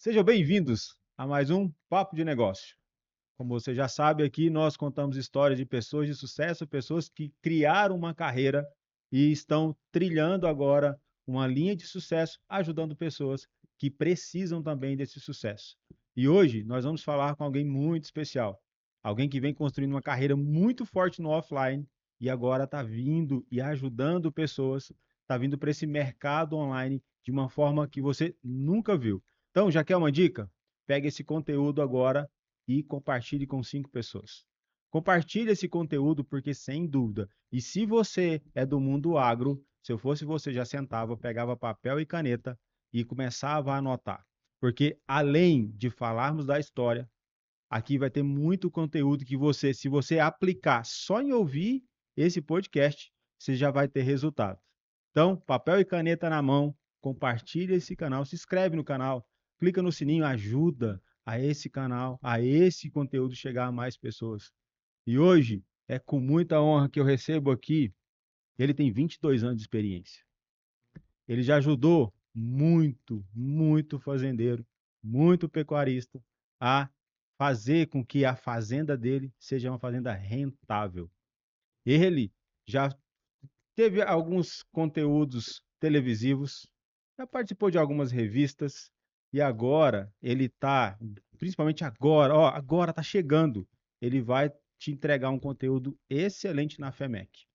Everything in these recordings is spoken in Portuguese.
Sejam bem-vindos a mais um Papo de Negócio. Como você já sabe, aqui nós contamos histórias de pessoas de sucesso, pessoas que criaram uma carreira e estão trilhando agora uma linha de sucesso, ajudando pessoas que precisam também desse sucesso. E hoje nós vamos falar com alguém muito especial, alguém que vem construindo uma carreira muito forte no offline e agora está vindo e ajudando pessoas, está vindo para esse mercado online de uma forma que você nunca viu. Então, já quer uma dica? Pega esse conteúdo agora e compartilhe com 5 pessoas. Compartilhe esse conteúdo porque, sem dúvida, e se você é do mundo agro, se eu fosse você, já sentava, pegava papel e caneta e começava a anotar. Porque, além de falarmos da história, aqui vai ter muito conteúdo que você, se você aplicar só em ouvir esse podcast, você já vai ter resultado. Então, papel e caneta na mão, compartilha esse canal, se inscreve no canal, clica no sininho, ajuda a esse canal, a esse conteúdo chegar a mais pessoas. E hoje é com muita honra que eu recebo aqui, ele tem 22 anos de experiência. Ele já ajudou muito fazendeiro, muito pecuarista a fazer com que a fazenda dele seja uma fazenda rentável. Ele já teve alguns conteúdos televisivos, já participou de algumas revistas e agora ele está, principalmente agora, ó, agora está chegando, ele vai te entregar um conteúdo excelente na FEMEC.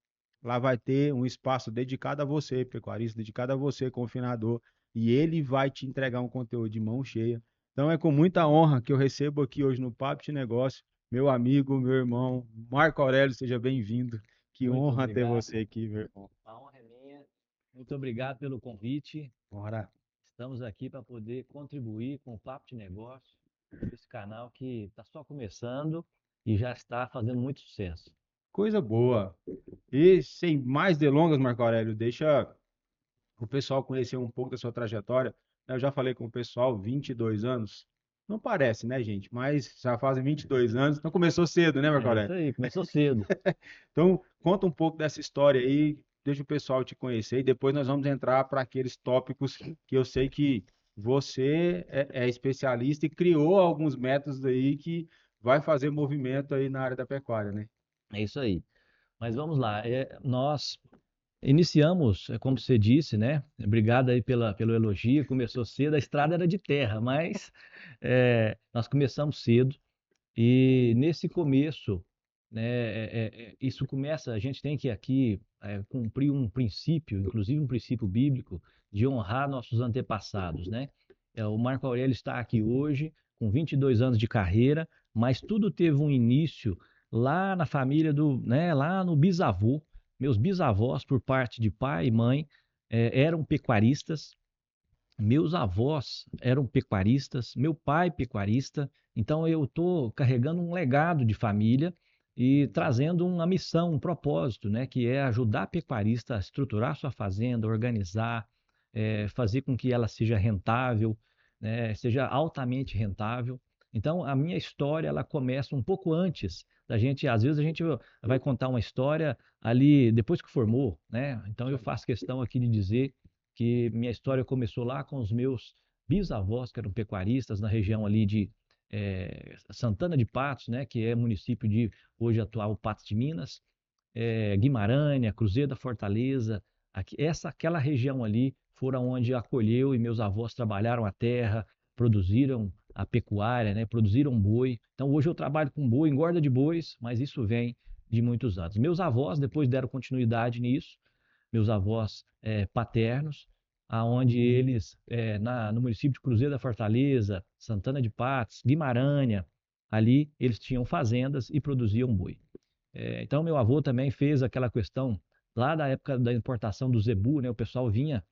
Lá vai ter um espaço dedicado a você, pecuarista, dedicado a você, confinador, e ele vai te entregar um conteúdo de mão cheia. Então é com muita honra que eu recebo aqui hoje no Papo de Negócio meu amigo, meu irmão, Marco Aurélio, seja bem-vindo. Que Muito honra ter obrigado. você aqui, meu irmão. A honra é minha. Muito obrigado pelo convite. Bora. Estamos aqui para poder contribuir com o Papo de Negócio, esse canal que está só começando e já está fazendo muito sucesso. Coisa boa. E sem mais delongas, Marco Aurélio, deixa o pessoal conhecer um pouco da sua trajetória. Eu já falei com o pessoal, 22 anos. Não parece, né, gente? Mas já fazem 22 anos, então começou cedo, né, Marco É isso Aurélio? aí, começou cedo. Então, conta um pouco dessa história aí, deixa o pessoal te conhecer e depois nós vamos entrar para aqueles tópicos que eu sei que você é especialista e criou alguns métodos aí que vai fazer movimento aí na área da pecuária, né? É isso aí. Mas vamos lá. Nós iniciamos, como você disse, né? Obrigado aí pelo elogio. Começou cedo, a estrada era de terra, mas nós começamos cedo. E nesse começo, né, isso começa, a gente tem que aqui cumprir um princípio, inclusive um princípio bíblico, de honrar nossos antepassados, né? O Marco Aurélio está aqui hoje com 22 anos de carreira, mas tudo teve um início lá na família né, lá no bisavô. Meus bisavós, por parte de pai e mãe, eram pecuaristas, meus avós eram pecuaristas, meu pai pecuarista, então eu estou carregando um legado de família e trazendo uma missão, um propósito, né, que é ajudar a pecuarista a estruturar sua fazenda, organizar, fazer com que ela seja rentável, né, seja altamente rentável. Então a minha história ela começa um pouco antes da gente, às vezes a gente vai contar uma história ali depois que formou, né? Então eu faço questão aqui de dizer que minha história começou lá com os meus bisavós, que eram pecuaristas na região ali de Santana de Patos, né, que é município de hoje atual Patos de Minas, Guimarães, Cruzeiro da Fortaleza, aquela região ali foram onde acolheu e meus avós trabalharam a terra, produziram a pecuária, né, produziram boi. Então hoje eu trabalho com boi, engorda de bois, mas isso vem de muitos anos. Meus avós depois deram continuidade nisso, meus avós paternos, aonde eles, no município de Cruzeiro da Fortaleza, Santana de Patos, Guimarães, ali eles tinham fazendas e produziam boi. Então, meu avô também fez aquela questão, lá da época da importação do zebu, né, o pessoal vinha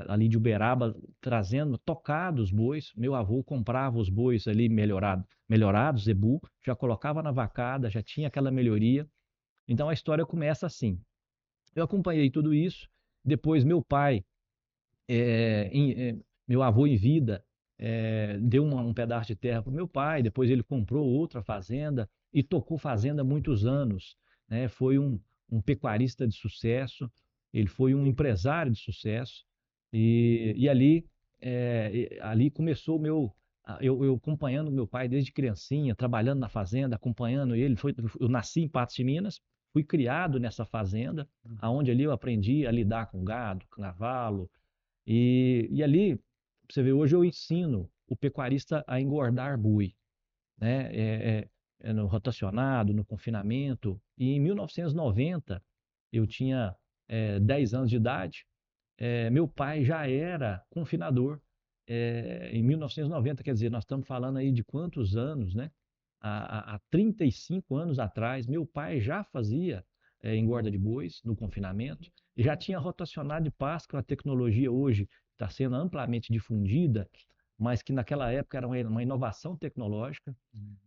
ali de Uberaba trazendo tocados bois. Meu avô comprava os bois ali melhorados, zebu, já colocava na vacada, já tinha aquela melhoria. Então a história começa assim. Eu acompanhei tudo isso. Depois, meu pai, é, em- é, meu avô em vida, deu um pedaço de terra para o meu pai. Depois, ele comprou outra fazenda e tocou fazenda há muitos anos, né? Foi um pecuarista de sucesso, ele foi um empresário de sucesso. E ali, ali começou o eu acompanhando meu pai desde criancinha, trabalhando na fazenda, acompanhando ele. Eu nasci em Patos de Minas, fui criado nessa fazenda, aonde ali eu aprendi a lidar com gado, cavalo, e ali, pra você ver, hoje eu ensino o pecuarista a engordar boi, né? No rotacionado, no confinamento. E em 1990, eu tinha 10 anos de idade, meu pai já era confinador. Em 1990, quer dizer, nós estamos falando aí de quantos anos, né? Há 35 anos atrás, meu pai já fazia engorda de bois no confinamento e já tinha rotacionado de pasto, que é uma tecnologia hoje está sendo amplamente difundida, mas que naquela época era uma inovação tecnológica,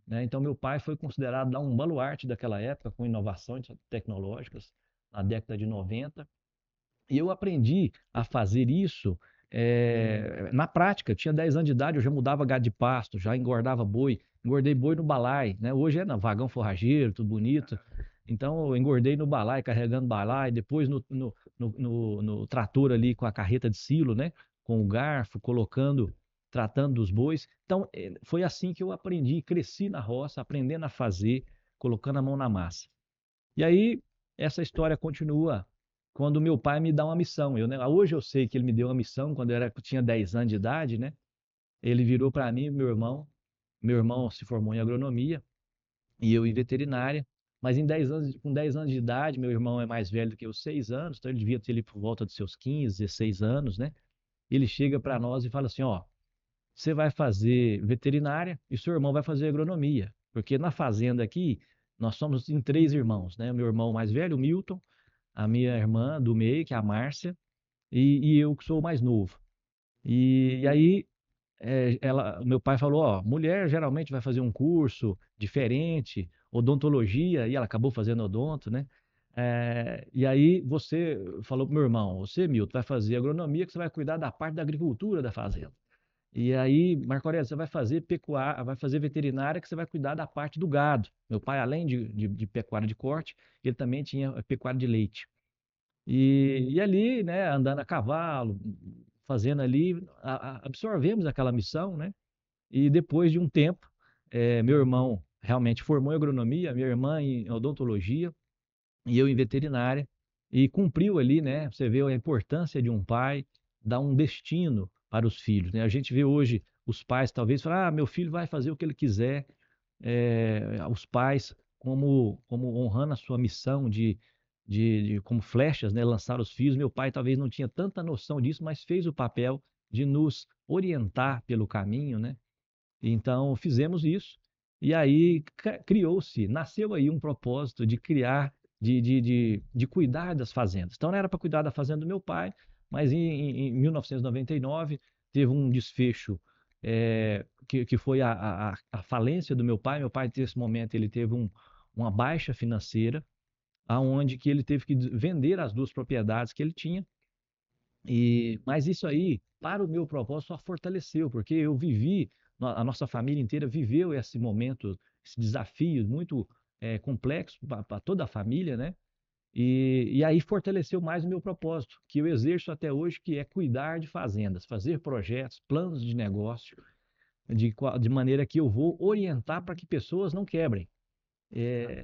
né? Então, meu pai foi considerado lá um baluarte daquela época, com inovações tecnológicas, na década de 90. E eu aprendi a fazer isso na prática. Eu tinha 10 anos de idade, eu já mudava gado de pasto, já engordava boi. Engordei boi no balai, né? Hoje é no vagão forrageiro, tudo bonito. Então eu engordei no balai, carregando balai, depois no trator ali com a carreta de silo, né? Com o garfo, colocando, tratando dos bois. Então foi assim que eu aprendi, cresci na roça, aprendendo a fazer, colocando a mão na massa. E aí, essa história continua quando meu pai me dá uma missão. Hoje eu sei que ele me deu uma missão quando eu tinha 10 anos de idade, né? Ele virou para mim, meu irmão. Meu irmão se formou em agronomia e eu em veterinária. Mas com 10 anos de idade, meu irmão é mais velho do que eu, 6 anos, então ele devia ter ali por volta dos seus 15, 16 anos, né? Ele chega para nós e fala assim: ó, você vai fazer veterinária e seu irmão vai fazer agronomia. Porque na fazenda aqui, nós somos em 3 irmãos, né? Meu irmão mais velho, o Milton, a minha irmã do meio, que é a Márcia, e eu que sou o mais novo. E aí, meu pai falou, ó, mulher geralmente vai fazer um curso diferente, odontologia, e ela acabou fazendo odonto, né? E aí você falou pro meu irmão, você, Milton, vai fazer agronomia, que você vai cuidar da parte da agricultura da fazenda. E aí, Marco Aurélio, você vai fazer pecuária, vai fazer veterinária, que você vai cuidar da parte do gado. Meu pai, além de pecuária de corte, ele também tinha pecuária de leite. E ali, né, andando a cavalo, fazendo ali, absorvemos aquela missão, né? E depois de um tempo, meu irmão realmente formou em agronomia, minha irmã em odontologia e eu em veterinária, e cumpriu ali, né? Você vê a importância de um pai dar um destino para os filhos, né? A gente vê hoje os pais talvez falar, meu filho vai fazer o que ele quiser, os pais como honrando a sua missão como flechas, né, lançar os fios. Meu pai talvez não tinha tanta noção disso, mas fez o papel de nos orientar pelo caminho, né? Então fizemos isso e aí nasceu aí um propósito de criar, de cuidar das fazendas. Então não era para cuidar da fazenda do meu pai, mas em 1999 teve um desfecho que foi a falência do meu pai. Meu pai, nesse momento, ele teve uma baixa financeira, aonde que ele teve que vender as 2 propriedades que ele tinha. Mas isso aí, para o meu propósito, só fortaleceu, porque a nossa família inteira viveu esse momento, esse desafio muito complexo para toda a família, né? E aí fortaleceu mais o meu propósito, que eu exerço até hoje, que é cuidar de fazendas, fazer projetos, planos de negócio, de maneira que eu vou orientar para que pessoas não quebrem.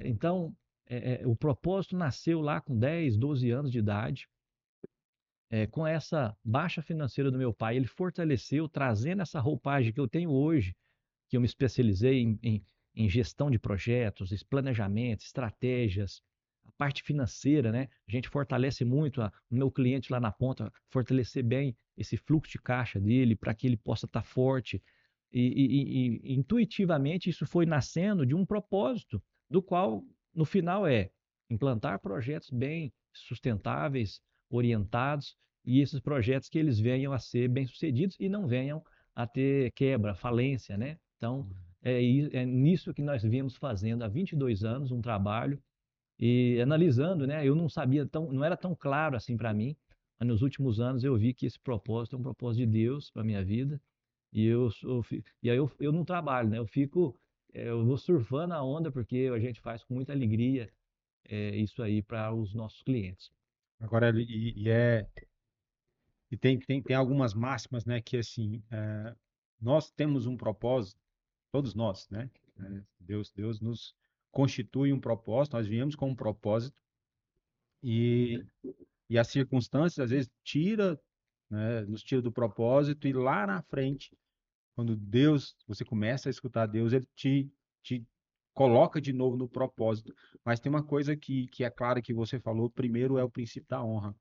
Então, o propósito nasceu lá com 10, 12 anos de idade, com essa baixa financeira do meu pai. Ele fortaleceu, trazendo essa roupagem que eu tenho hoje, que eu me especializei em gestão de projetos, planejamento, estratégias, a parte financeira, né? A gente fortalece muito o meu cliente lá na ponta, fortalecer bem esse fluxo de caixa dele para que ele possa estar forte. E intuitivamente isso foi nascendo de um propósito, do qual no final é implantar projetos bem sustentáveis, orientados, e esses projetos que eles venham a ser bem-sucedidos e não venham a ter quebra, falência, né? Então, é nisso que nós viemos fazendo há 22 anos, um trabalho, e analisando, né? Eu não sabia não era tão claro assim para mim, mas nos últimos anos eu vi que esse propósito é um propósito de Deus para minha vida, e aí eu não trabalho, né? Eu vou surfando a onda porque a gente faz com muita alegria isso aí para os nossos clientes. Agora, E tem algumas máximas, né, que assim, nós temos um propósito, todos nós, né? Deus nos constitui um propósito, nós viemos com um propósito e, e as circunstâncias às vezes né, nos tira do propósito e lá na frente, quando você começa a escutar Deus, ele te coloca de novo no propósito. Mas tem uma coisa que é clara que você falou, primeiro é o princípio da honra,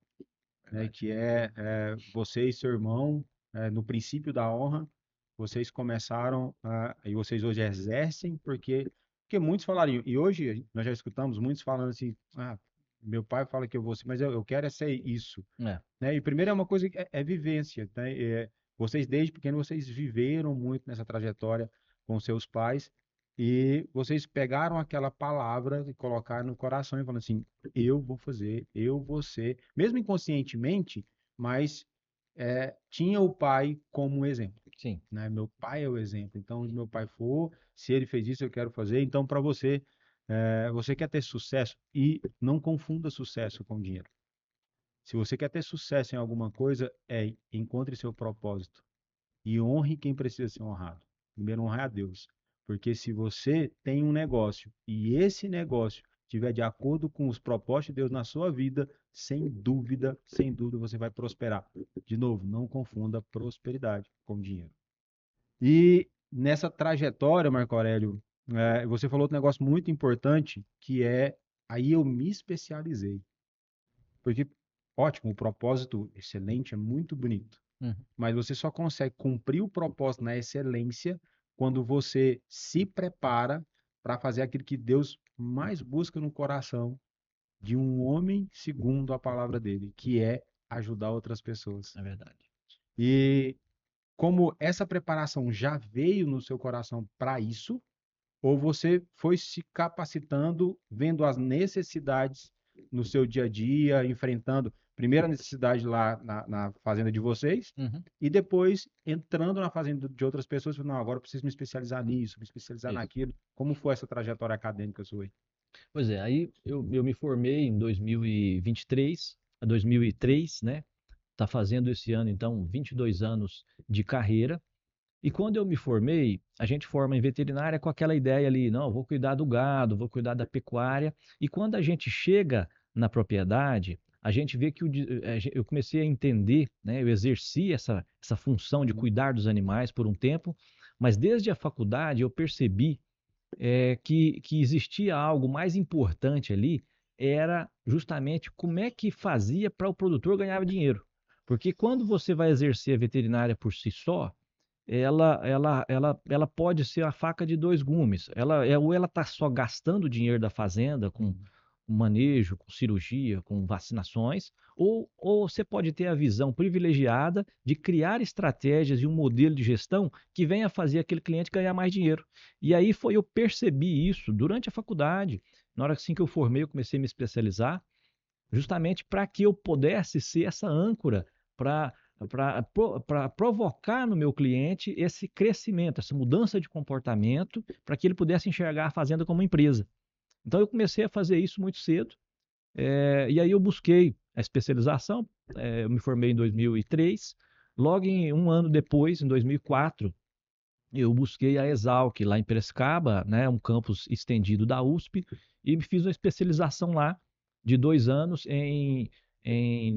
né, Verdade. que você e seu irmão, no princípio da honra, vocês começaram e vocês hoje exercem, porque muitos falariam, e hoje nós já escutamos muitos falando assim, meu pai fala que eu vou ser, mas eu quero ser isso, É, né? E primeiro é uma coisa que é vivência, né? Vocês desde pequeno vocês viveram muito nessa trajetória com seus pais e vocês pegaram aquela palavra e colocaram no coração e falaram assim, eu vou fazer, eu vou ser, mesmo inconscientemente, mas tinha o pai como exemplo, sim, né? Meu pai é o exemplo. Então, onde meu pai for, se ele fez isso, eu quero fazer. Então, para você, você quer ter sucesso e não confunda sucesso com dinheiro. Se você quer ter sucesso em alguma coisa, encontre seu propósito e honre quem precisa ser honrado. Primeiro, honrar a Deus. Porque se você tem um negócio e esse negócio estiver de acordo com os propósitos de Deus na sua vida, sem dúvida você vai prosperar. De novo, não confunda prosperidade com dinheiro. E nessa trajetória, Marco Aurélio, você falou outro negócio muito importante, que aí eu me especializei. Porque, ótimo, o propósito excelente é muito bonito, uhum, mas você só consegue cumprir o propósito na excelência quando você se prepara para fazer aquilo que Deus mais busca no coração de um homem segundo a palavra dele, que é ajudar outras pessoas. é verdade. E como essa preparação já veio no seu coração para isso, ou você foi se capacitando, vendo as necessidades no seu dia a dia, enfrentando primeiro a necessidade lá na fazenda de vocês, Uhum, e depois entrando na fazenda de outras pessoas, falando, não, agora eu preciso me especializar nisso, me especializar isso. naquilo. Como foi essa trajetória acadêmica sua aí? Pois é, aí eu me formei em 2023, 2003, né? Tá fazendo esse ano, então, 22 anos de carreira. E quando eu me formei, a gente forma em veterinária com aquela ideia ali, não, vou cuidar do gado, vou cuidar da pecuária. E quando a gente chega na propriedade, a gente vê que eu comecei a entender, né, eu exerci essa função de Uhum. cuidar dos animais por um tempo, mas desde a faculdade eu percebi que existia algo mais importante ali, era justamente como é que fazia para o produtor ganhar dinheiro. Porque quando você vai exercer a veterinária por si só, ela pode ser a faca de dois gumes. Ou ela está só gastando o dinheiro da fazenda com Uhum. manejo, com cirurgia, com vacinações, ou você pode ter a visão privilegiada de criar estratégias e um modelo de gestão que venha fazer aquele cliente ganhar mais dinheiro. E aí eu percebi isso durante a faculdade. Na hora assim que eu formei, eu comecei a me especializar justamente para que eu pudesse ser essa âncora para para provocar no meu cliente esse crescimento, essa mudança de comportamento, para que ele pudesse enxergar a fazenda como empresa. Então eu comecei a fazer isso muito cedo, e aí eu busquei a especialização, eu me formei em 2003, logo em um ano depois, em 2004, eu busquei a Exalc lá em Piracicaba, né, um campus estendido da USP, e me fiz uma especialização lá de 2 anos em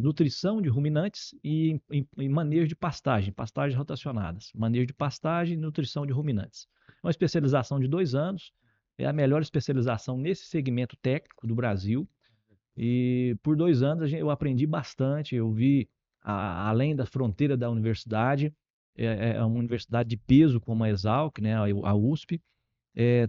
nutrição de ruminantes e em manejo de pastagem, pastagens rotacionadas, manejo de pastagem e nutrição de ruminantes. É uma especialização de 2 anos, é a melhor especialização nesse segmento técnico do Brasil, e por 2 anos eu aprendi bastante, eu vi além da fronteira da universidade, é uma universidade de peso como a Exalc, né, a USP,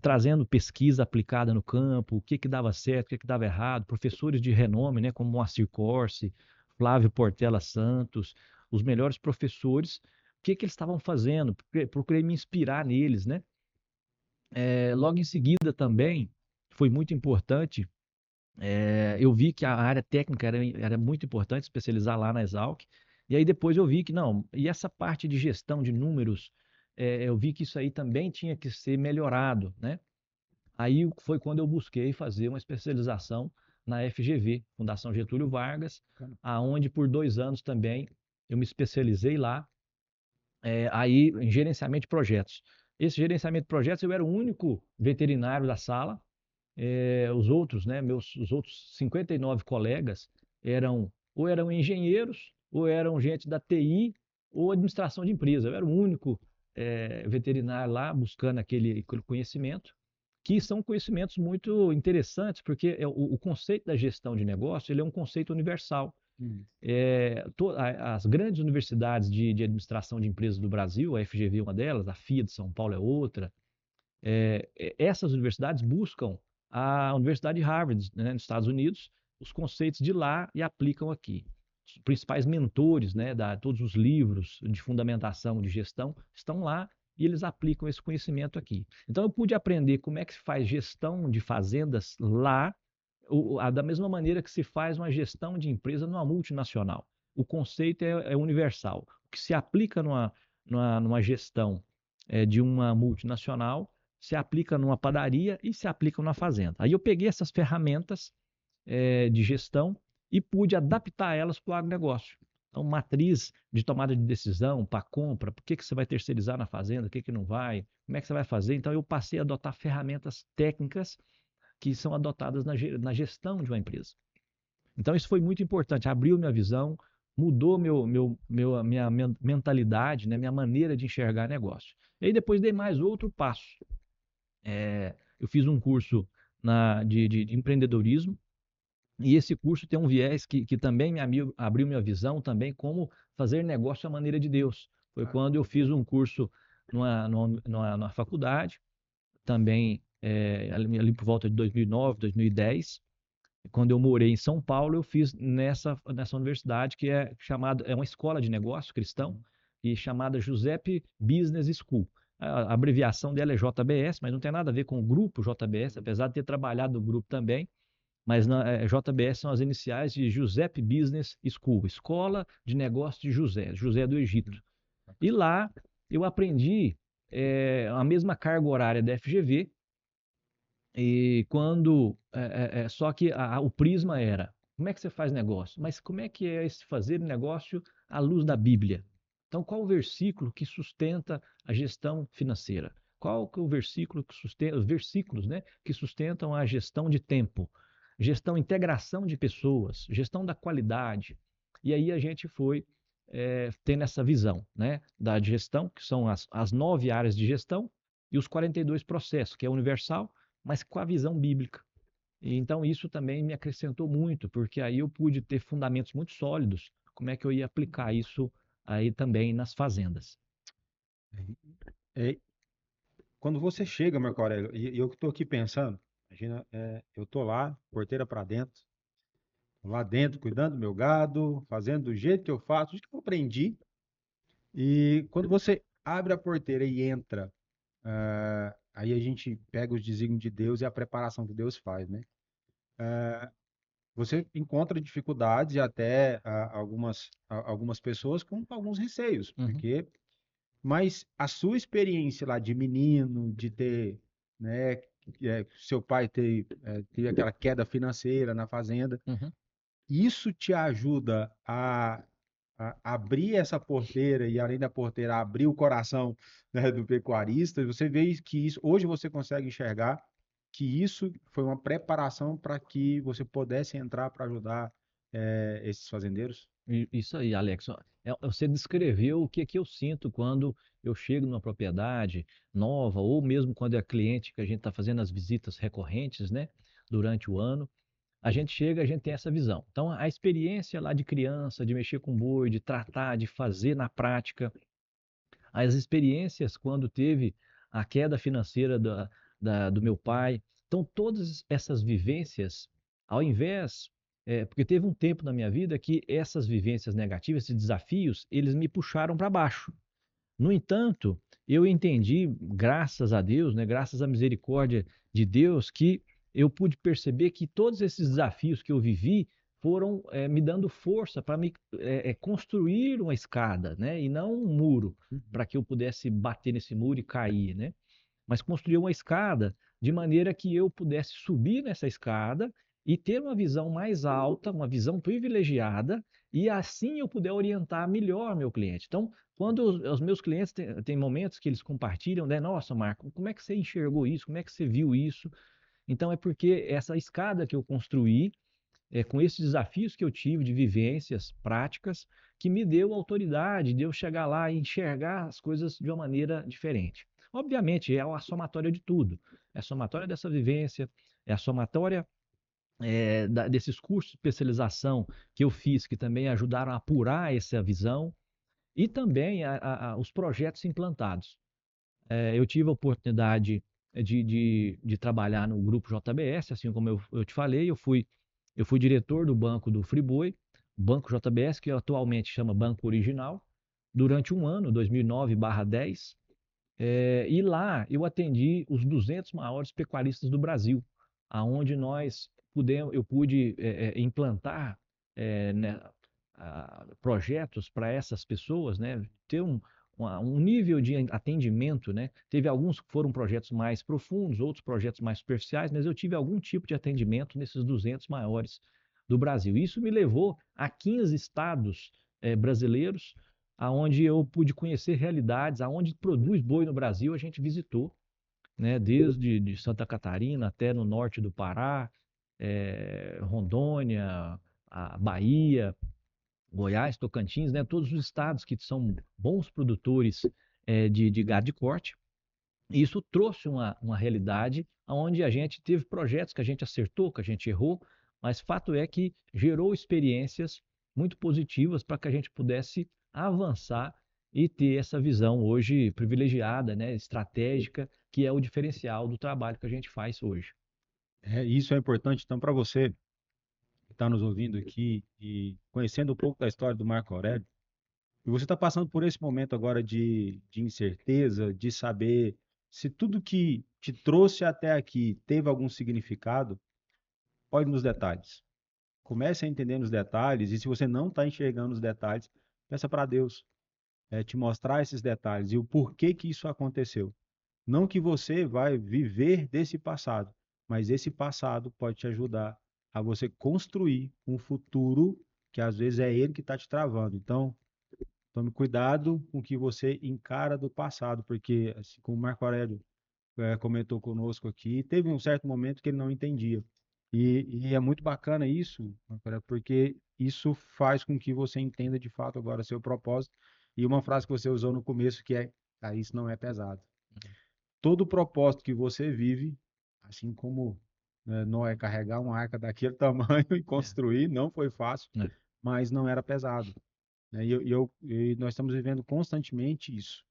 trazendo pesquisa aplicada no campo, o que que dava certo, o que que dava errado, professores de renome, né, como Moacir Corsi, Flávio Portela Santos, os melhores professores, o que que eles estavam fazendo, procurei me inspirar neles, né? Logo em seguida também, foi muito importante, eu vi que a área técnica era muito importante, especializar lá na Exalc. E aí depois eu vi que não, e essa parte de gestão de números, eu vi que isso aí também tinha que ser melhorado, né? Aí foi quando eu busquei fazer uma especialização na FGV, Fundação Getúlio Vargas, Bacana. aonde por 2 anos também eu me especializei lá, aí em gerenciamento de projetos. Esse gerenciamento de projetos, eu era o único veterinário da sala. Os outros, né, os outros 59 colegas ou eram engenheiros, ou eram gente da TI, ou administração de empresa. Eu era o único veterinário lá buscando aquele conhecimento, que são conhecimentos muito interessantes, porque o conceito da gestão de negócio, ele é um conceito universal. Hum. As grandes universidades de administração de empresas do Brasil, a FGV é uma delas, a FIA de São Paulo é outra, essas universidades buscam a Universidade de Harvard, né, nos Estados Unidos, os conceitos de lá e aplicam aqui. Os principais mentores, né, todos os livros de fundamentação de gestão estão lá e eles aplicam esse conhecimento aqui. Então eu pude aprender como é que se faz gestão de fazendas lá, da mesma maneira que se faz uma gestão de empresa numa multinacional. O conceito é universal. O que se aplica numa gestão de uma multinacional se aplica numa padaria e se aplica numa fazenda. Aí eu peguei essas ferramentas de gestão e pude adaptar elas para o agronegócio. Então, matriz de tomada de decisão para compra, por que você vai terceirizar na fazenda, o que não vai, como é que você vai fazer. Então, eu passei a adotar ferramentas técnicas que são adotadas na gestão de uma empresa. Então, isso foi muito importante, abriu minha visão, mudou a minha mentalidade, né, minha maneira de enxergar negócio. E aí depois dei mais outro passo. Eu fiz um curso de empreendedorismo, e esse curso tem um viés que também abriu minha visão também como fazer negócio à maneira de Deus. Foi quando eu fiz um curso numa faculdade, também ali por volta de 2009, 2010. Quando eu morei em São Paulo, eu fiz nessa universidade que é uma escola de negócio cristão e chamada Giuseppe Business School. A abreviação dela é JBS, mas não tem nada a ver com o grupo JBS, apesar de ter trabalhado no grupo também. Mas JBS são as iniciais de Giuseppe Business School, Escola de Negócios de José do Egito. E lá eu aprendi a mesma carga horária da FGV, e só que o prisma era, como é que você faz negócio? Mas como é que é esse fazer negócio à luz da Bíblia? Então, qual o versículo que sustenta a gestão financeira? Qual que é o versículo que sustenta, os versículos, né, que sustentam a gestão de tempo, integração de pessoas, gestão da qualidade? E aí a gente foi tendo essa visão, né, da gestão, que são as 9 áreas de gestão e os 42 processos, que é universal, mas com a visão bíblica. E então isso também me acrescentou muito, porque aí eu pude ter fundamentos muito sólidos, como é que eu ia aplicar isso aí também nas fazendas. É, quando você chega, Marco Aurélio, e eu que estou aqui pensando, imagina, eu estou lá, porteira para dentro, lá dentro, cuidando do meu gado, fazendo do jeito que eu faço, do jeito que eu aprendi. E quando você abre a porteira e entra, aí a gente pega os desígnios de Deus e a preparação que Deus faz, né? Você encontra dificuldades e até algumas pessoas com alguns receios, Uhum, mas a sua experiência lá de menino, de ter, né, seu pai ter aquela queda financeira na fazenda, uhum. isso te ajuda a abrir essa porteira e além da porteira abrir o coração, né, do pecuarista. Você vê que isso, hoje você consegue enxergar que isso foi uma preparação para que você pudesse entrar para ajudar esses fazendeiros. Isso aí, Alex. Você descreveu o que eu sinto quando eu chego numa propriedade nova, ou mesmo quando é cliente que a gente está fazendo as visitas recorrentes, né, durante o ano. A gente chega, a gente tem essa visão. Então, a experiência lá de criança, de mexer com boi, de tratar, de fazer na prática, as experiências quando teve a queda financeira do meu pai. Então, todas essas vivências, ao invés. Porque teve um tempo na minha vida que essas vivências negativas, esses desafios, eles me puxaram para baixo. No entanto, eu entendi, graças a Deus, né, graças à misericórdia de Deus, que eu pude perceber que todos esses desafios que eu vivi foram me dando força para me construir uma escada, né, e não um muro, Uhum. para que eu pudesse bater nesse muro e cair, né, mas construir uma escada de maneira que eu pudesse subir nessa escada e ter uma visão mais alta, uma visão privilegiada, e assim eu puder orientar melhor meu cliente. Então, quando os meus clientes têm momentos que eles compartilham, né? Nossa, Marco, como é que você enxergou isso? Como é que você viu isso? Então, é porque essa escada que eu construí, com esses desafios que eu tive de vivências práticas, que me deu autoridade de eu chegar lá e enxergar as coisas de uma maneira diferente. Obviamente, é a somatória de tudo. É a somatória dessa vivência, é a somatória desses cursos de especialização que eu fiz, que também ajudaram a apurar essa visão, e também os projetos implantados. Eu tive a oportunidade de trabalhar no grupo JBS, assim como eu te falei, eu fui diretor do banco do Friboi, Banco JBS, que atualmente chama Banco Original, durante um ano, 2009/10, e lá eu atendi os 200 maiores pecuaristas do Brasil, aonde eu pude implantar né, projetos para essas pessoas, né, ter um nível de atendimento, né? Teve alguns que foram projetos mais profundos, outros projetos mais superficiais, mas eu tive algum tipo de atendimento nesses 200 maiores do Brasil. Isso me levou a 15 estados brasileiros, aonde eu pude conhecer realidades, aonde produz boi no Brasil, a gente visitou, né? Desde de Santa Catarina até no norte do Pará, Rondônia, a Bahia, Goiás, Tocantins, né? Todos os estados que são bons produtores de gado de corte. E isso trouxe uma realidade onde a gente teve projetos que a gente acertou, que a gente errou, mas fato é que gerou experiências muito positivas para que a gente pudesse avançar e ter essa visão hoje privilegiada, né, estratégica, que é o diferencial do trabalho que a gente faz hoje. Isso é importante, então, para você que está nos ouvindo aqui e conhecendo um pouco da história do Marco Aurélio, e você está passando por esse momento agora de incerteza, de saber se tudo que te trouxe até aqui teve algum significado, olhe nos detalhes. Comece a entender nos detalhes, e se você não está enxergando os detalhes, peça para Deus te mostrar esses detalhes e o porquê que isso aconteceu. Não que você vai viver desse passado, mas esse passado pode te ajudar a você construir um futuro que às vezes é ele que está te travando. Então, tome cuidado com o que você encara do passado, porque, assim como o Marco Aurélio comentou conosco aqui, teve um certo momento que ele não entendia. E é muito bacana isso, Marco Aurélio, porque isso faz com que você entenda de fato agora seu propósito. E uma frase que você usou no começo que é, isso não é pesado. Todo propósito que você vive, assim como Noé carregar uma arca daquele tamanho e É, construir, não foi fácil, é, mas não era pesado, né? E nós estamos vivendo constantemente isso,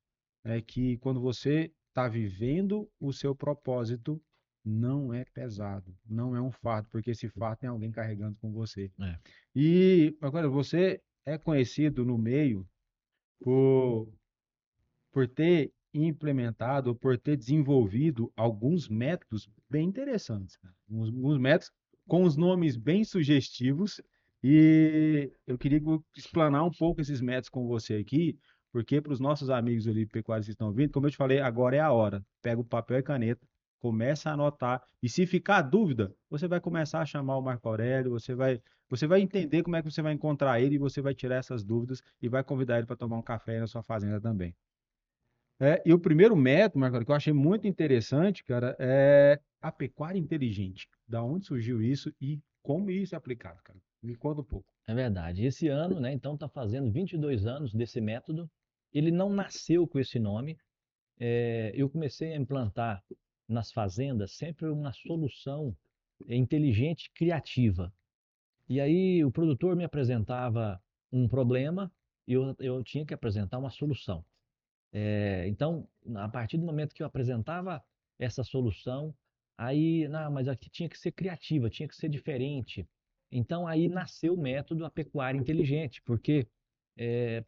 é que quando você está vivendo o seu propósito, não é pesado, não é um fardo, porque esse fardo tem alguém carregando com você. é. E agora você é conhecido no meio por ter implementado, ou por ter desenvolvido alguns métodos bem interessantes, cara. Uns métodos com os nomes bem sugestivos, e eu queria explanar um pouco esses métodos com você aqui, porque para os nossos amigos ali pecuaristas que estão vindo, como eu te falei, agora é a hora. Pega o papel e caneta, começa a anotar, e se ficar dúvida, você vai começar a chamar o Marco Aurélio, você vai entender como é que você vai encontrar ele, e você vai tirar essas dúvidas e vai convidar ele para tomar um café na sua fazenda também. E o primeiro método, Marco, que eu achei muito interessante, cara, é a pecuária inteligente. Da onde surgiu isso e como isso é aplicado, cara? Me conta um pouco. É verdade. Esse ano, né, então está fazendo 22 anos desse método. Ele não nasceu com esse nome. Eu comecei a implantar nas fazendas sempre uma solução inteligente, criativa. E aí o produtor me apresentava um problema e eu tinha que apresentar uma solução. Então, a partir do momento que eu apresentava essa solução, aí, não, mas aqui tinha que ser criativa, tinha que ser diferente. Então, aí nasceu o método a pecuária inteligente, porque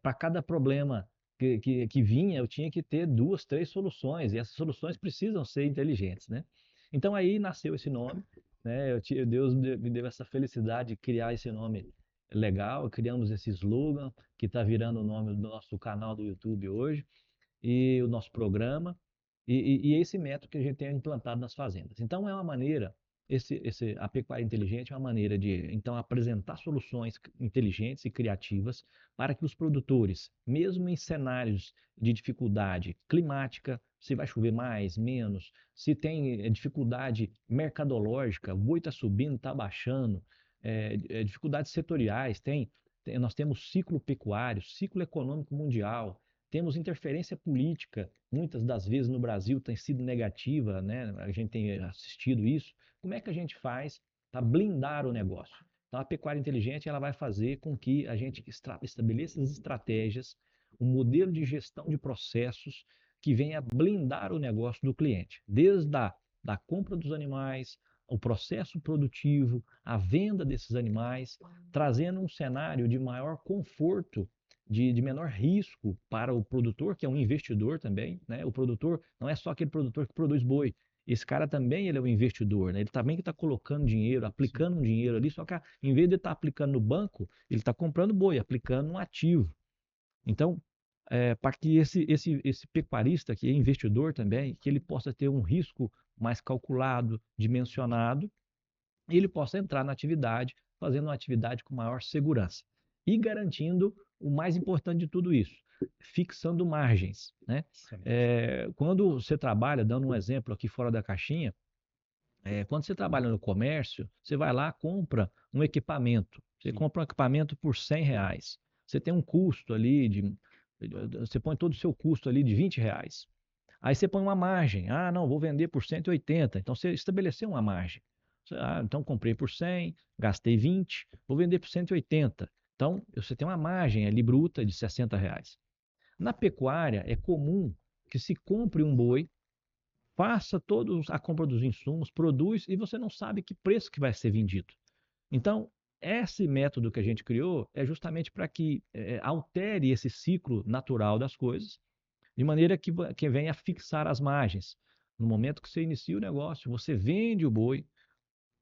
para cada problema que vinha, eu tinha que ter duas, três soluções, e essas soluções precisam ser inteligentes, né? Então, aí nasceu esse nome, né? Deus me deu essa felicidade de criar esse nome legal, criamos esse slogan, que está virando o nome do nosso canal do YouTube hoje e o nosso programa, e esse método que a gente tem implantado nas fazendas. Então, é uma maneira a pecuária inteligente é uma maneira de, então, apresentar soluções inteligentes e criativas para que os produtores, mesmo em cenários de dificuldade climática, se vai chover mais, menos, se tem dificuldade mercadológica, o boi está subindo, está baixando, dificuldades setoriais, nós temos ciclo pecuário, ciclo econômico mundial, temos interferência política, muitas das vezes no Brasil tem sido negativa, né? A gente tem assistido isso. Como é que a gente faz para blindar o negócio? Então, a pecuária inteligente ela vai fazer com que a gente estabeleça as estratégias, um modelo de gestão de processos que venha blindar o negócio do cliente, desde da compra dos animais, o processo produtivo, a venda desses animais, trazendo um cenário de maior conforto, de menor risco para o produtor, que é um investidor também, né? O produtor não é só aquele produtor que produz boi, esse cara também ele é um investidor, né? Ele também que está colocando dinheiro, Sim. aplicando um dinheiro ali, só que em vez de estar aplicando no banco, ele está comprando boi, aplicando um ativo. Então, para que esse pecuarista, que é investidor também, que ele possa ter um risco mais calculado, dimensionado, e ele possa entrar na atividade, fazendo uma atividade com maior segurança. E garantindo o mais importante de tudo isso, fixando margens, né? Excelente. Quando você trabalha, dando um exemplo aqui fora da caixinha, quando você trabalha no comércio, você vai lá, compra um equipamento. Você Sim. compra um equipamento por R$ 100. Você tem um custo ali você põe todo o seu custo ali de R$ 20. Aí você põe uma margem. Ah, não, vou vender por 180. Então você estabeleceu uma margem. Então comprei por 100, gastei 20, vou vender por 180. Então você tem uma margem ali bruta de R$ 60. Na pecuária é comum que se compre um boi, faça toda a compra dos insumos, produz e você não sabe que preço que vai ser vendido. Então, esse método que a gente criou é justamente para que altere esse ciclo natural das coisas, de maneira que venha fixar as margens. No momento que você inicia o negócio, você vende o boi,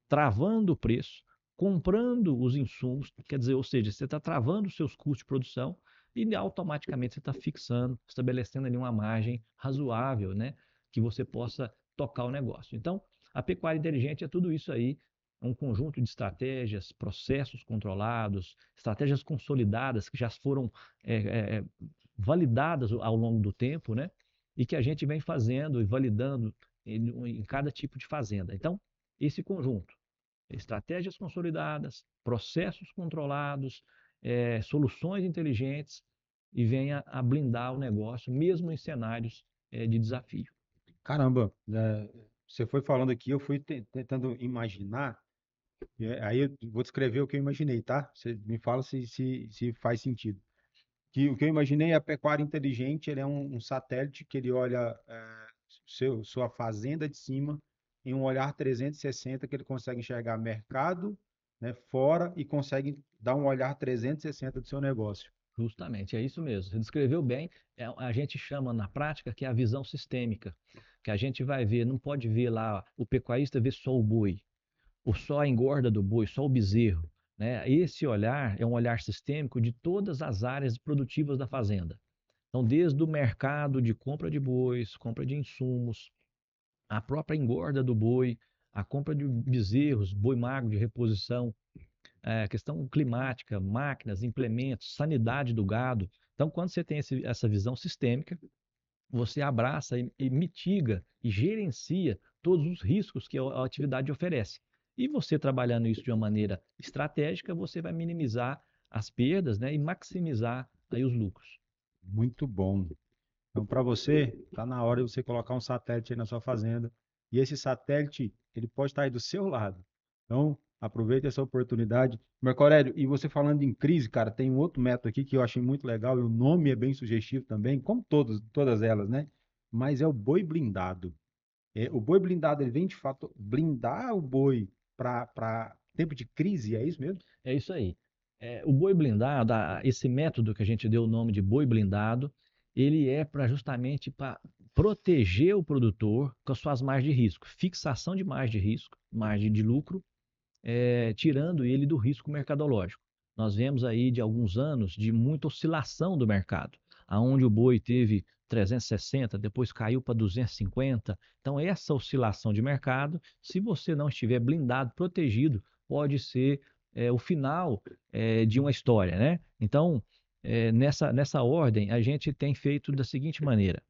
travando o preço, comprando os insumos, quer dizer, ou seja, você está travando os seus custos de produção e automaticamente você está fixando, estabelecendo ali uma margem razoável, né, que você possa tocar o negócio. Então, a pecuária inteligente é tudo isso aí, é um conjunto de estratégias, processos controlados, estratégias consolidadas que já foram é, é, validadas ao longo do tempo, né, e que a gente vem fazendo e validando em cada tipo de fazenda. Então, esse conjunto estratégias consolidadas, processos controlados, soluções inteligentes e venha a blindar o negócio, mesmo em cenários de desafio. Caramba, você foi falando aqui, eu fui tentando imaginar, aí eu vou descrever o que eu imaginei, tá? Você me fala se faz sentido. Que o que eu imaginei é a pecuária inteligente, ele é um satélite que ele olha sua fazenda de cima em um olhar 360 que ele consegue enxergar mercado, né, fora e consegue dar um olhar 360 do seu negócio. Justamente, é isso mesmo. Você descreveu bem. A gente chama na prática que é a visão sistêmica, que a gente vai ver, não pode ver lá, o pecuarista vê só o boi, ou só a engorda do boi, só o bezerro, né? Esse olhar é um olhar sistêmico de todas as áreas produtivas da fazenda. Então, desde o mercado de compra de bois, compra de insumos, a própria engorda do boi, a compra de bezerros, boi magro de reposição, questão climática, máquinas, implementos, sanidade do gado. Então, quando você tem essa visão sistêmica, você abraça e mitiga e gerencia todos os riscos que a atividade oferece. E você trabalhando isso de uma maneira estratégica, você vai minimizar as perdas, né, e maximizar aí os lucros. Muito bom. Então, para você, está na hora de você colocar um satélite aí na sua fazenda. E esse satélite, ele pode estar aí do seu lado. Então, aproveite essa oportunidade. Marco Aurélio, e você falando em crise, cara, tem um outro método aqui que eu achei muito legal, e o nome é bem sugestivo também, como todas elas, né? Mas é o boi blindado. O boi blindado, ele vem de fato blindar o boi para tempo de crise, é isso mesmo? É isso aí. O boi blindado, esse método que a gente deu o nome de boi blindado, ele é para justamente para proteger o produtor com as suas margens de risco, fixação de margem de risco, margem de lucro, tirando ele do risco mercadológico. Nós vemos aí de alguns anos de muita oscilação do mercado, aonde o boi teve 360, depois caiu para 250. Então, essa oscilação de mercado, se você não estiver blindado, protegido, pode ser o final de uma história, né? Então, nessa ordem, a gente tem feito da seguinte maneira.